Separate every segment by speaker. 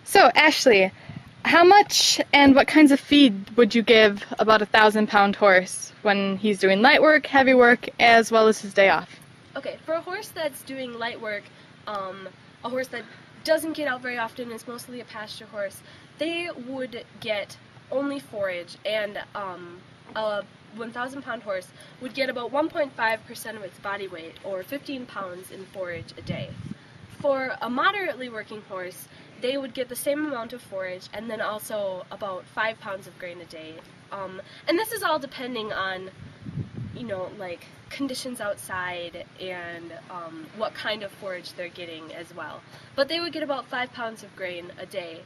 Speaker 1: So, Ashley, how much and what kinds of feed would you give about a 1,000-pound horse when he's doing light work, heavy work, as well as his day off?
Speaker 2: Okay, for a horse that's doing light work, a horse that doesn't get out very often, is mostly a pasture horse, they would get only forage, and a 1,000-pound horse would get about 1.5% of its body weight, or 15 pounds in forage a day. For a moderately working horse, they would get the same amount of forage and then also about 5 pounds of grain a day. And this is all depending on, like conditions outside and what kind of forage they're getting as well. But they would get about 5 pounds of grain a day.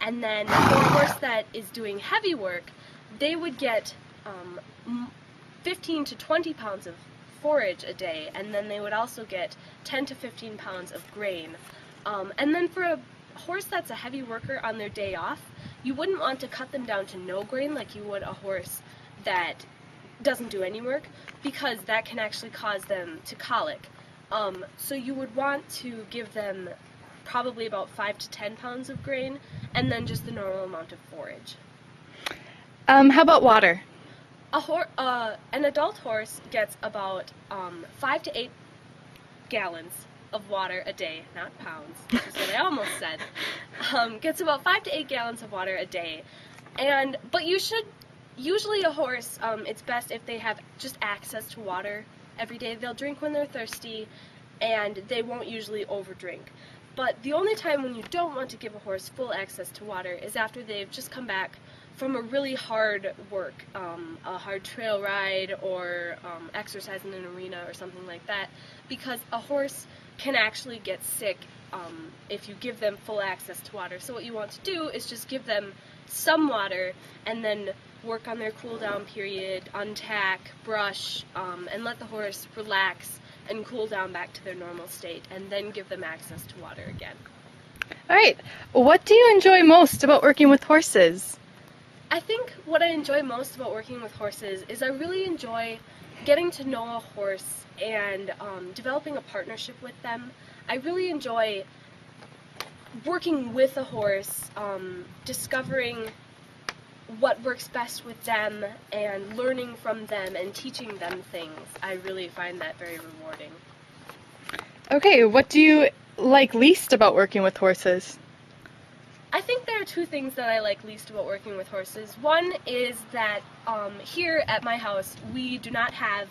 Speaker 2: And then for a horse that is doing heavy work, they would get 15 to 20 pounds of forage a day, and then they would also get 10 to 15 pounds of grain. And then for a horse that's a heavy worker on their day off, you wouldn't want to cut them down to no grain like you would a horse that doesn't do any work, because that can actually cause them to colic. So you would want to give them probably about 5 to 10 pounds of grain, and then just the normal amount of forage.
Speaker 1: How about water?
Speaker 2: An adult horse gets about 5 to 8 gallons of water a day, not pounds, which is what I almost said. Gets about 5 to 8 gallons of water a day, but usually a horse, it's best if they have just access to water every day. They'll drink when they're thirsty, and they won't usually overdrink. But the only time when you don't want to give a horse full access to water is after they've just come back from a really hard work, a hard trail ride or exercise in an arena or something like that, because a horse can actually get sick if you give them full access to water. So what you want to do is just give them some water and then work on their cool down period, untack, brush, and let the horse relax and cool down back to their normal state, and then give them access to water again.
Speaker 1: All right. What do you enjoy most about working with horses?
Speaker 2: I think what I enjoy most about working with horses is I really enjoy getting to know a horse and developing a partnership with them. I really enjoy working with a horse, discovering what works best with them and learning from them and teaching them things. I really find that very rewarding.
Speaker 1: Okay, what do you like least about working with horses?
Speaker 2: I think there are two things that I like least about working with horses. One is that here at my house we do not have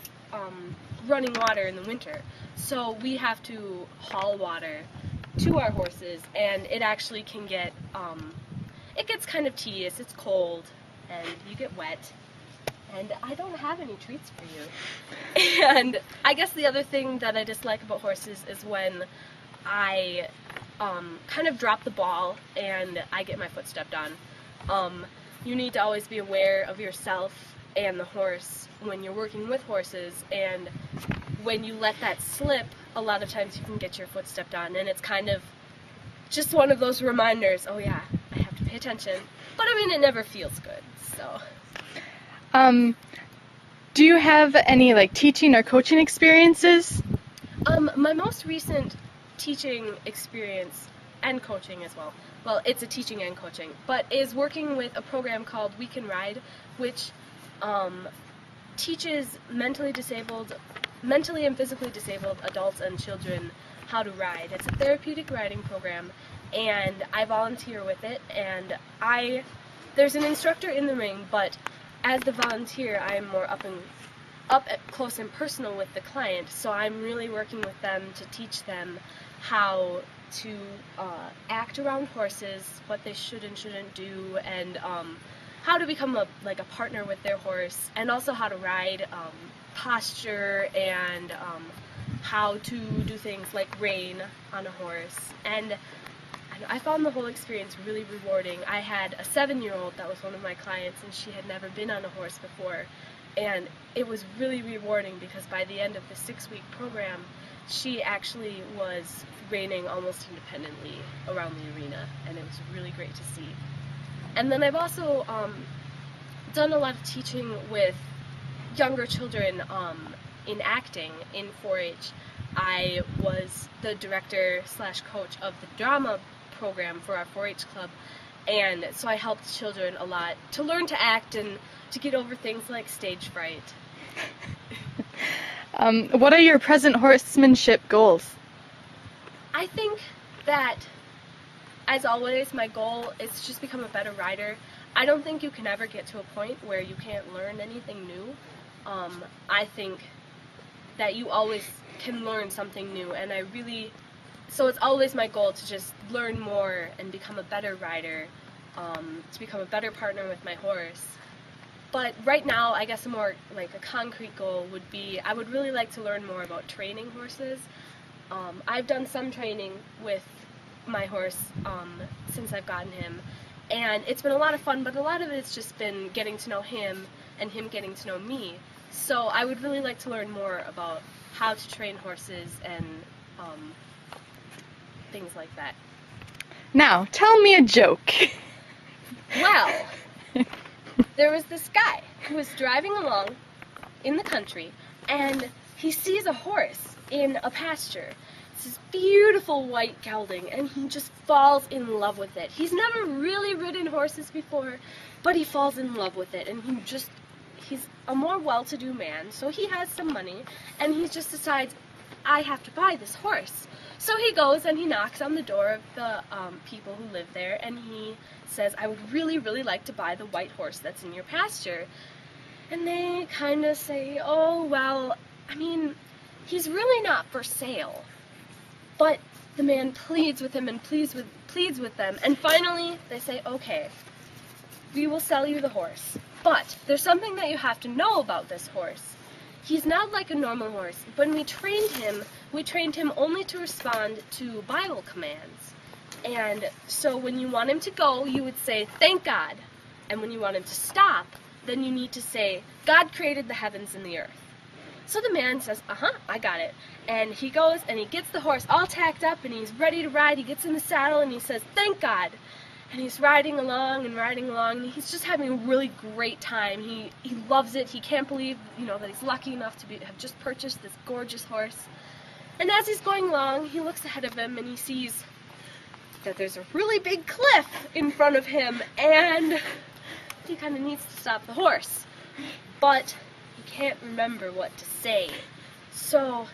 Speaker 2: running water in the winter, so we have to haul water to our horses, and it actually can get it gets kind of tedious. It's cold, and you get wet, and I don't have any treats for you. And I guess the other thing that I dislike about horses is when I kind of drop the ball and I get my foot stepped on. You need to always be aware of yourself and the horse when you're working with horses, and when you let that slip, a lot of times you can get your foot stepped on, and it's kind of just one of those reminders, oh yeah, I have to pay attention. But I mean, it never feels good, so.
Speaker 1: Do you have any like teaching or coaching experiences?
Speaker 2: My most recent teaching experience, and coaching as well, it's a teaching and coaching, but is working with a program called We Can Ride, which teaches mentally and physically disabled adults and children how to ride. It's a therapeutic riding program, and I volunteer with it, and there's an instructor in the ring, but as the volunteer I am more up close and personal with the client, so I'm really working with them to teach them how to act around horses, what they should and shouldn't do, and how to become a partner with their horse, and also how to ride, posture, and how to do things like rein on a horse. And I found the whole experience really rewarding. I had a 7-year-old that was one of my clients, and she had never been on a horse before, and it was really rewarding because by the end of the 6-week program, she actually was reining almost independently around the arena, and it was really great to see. And then I've also done a lot of teaching with younger children in acting in 4-H. I was the director/coach of the drama program for our 4-H club, and so I helped children a lot to learn to act and to get over things like stage fright.
Speaker 1: What are your present horsemanship goals?
Speaker 2: I think that, as always, my goal is to just become a better rider. I don't think you can ever get to a point where you can't learn anything new. I think that you always can learn something new, and so it's always my goal to just learn more and become a better rider, to become a better partner with my horse. But right now, I guess a concrete goal would be, I would really like to learn more about training horses. I've done some training with my horse since I've gotten him, and it's been a lot of fun, but a lot of it's just been getting to know him and him getting to know me. So I would really like to learn more about how to train horses and things like that.
Speaker 1: Now, tell me a joke.
Speaker 2: Well, there was this guy who was driving along in the country, and he sees a horse in a pasture. It's this beautiful white gelding, and he just falls in love with it. He's never really ridden horses before, but he falls in love with it, and he's a more well-to-do man, so he has some money, and he just decides, I have to buy this horse. So he goes and he knocks on the door of the people who live there, and he says, I would really, really like to buy the white horse that's in your pasture. And they kind of say, oh, well, I mean, he's really not for sale. But the man pleads with him and pleads with them, and finally they say, okay, we will sell you the horse. But there's something that you have to know about this horse. He's not like a normal horse. When we trained him only to respond to Bible commands. And so when you want him to go, you would say, thank God. And when you want him to stop, then you need to say, God created the heavens and the earth. So the man says, I got it. And he goes and he gets the horse all tacked up and he's ready to ride. He gets in the saddle and he says, thank God. And he's riding along, and he's just having a really great time. He loves it. He can't believe, that he's lucky enough to have just purchased this gorgeous horse. And as he's going along, he looks ahead of him and he sees that there's a really big cliff in front of him, and he kind of needs to stop the horse. But he can't remember what to say. So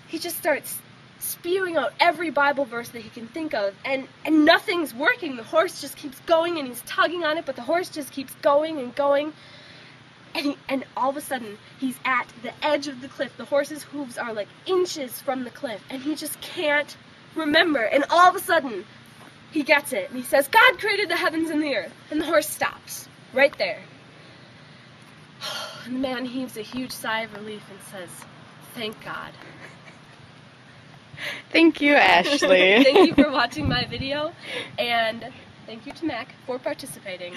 Speaker 2: he just starts spewing out every Bible verse that he can think of, and nothing's working. The horse just keeps going, and he's tugging on it, but the horse just keeps going and going. And all of a sudden, he's at the edge of the cliff. The horse's hooves are like inches from the cliff, and he just can't remember. And all of a sudden, he gets it, and he says, God created the heavens and the earth. And the horse stops right there. And the man heaves a huge sigh of relief and says, thank God.
Speaker 1: Thank you, Ashley.
Speaker 2: Thank you for watching my video, and thank you to Mac for participating.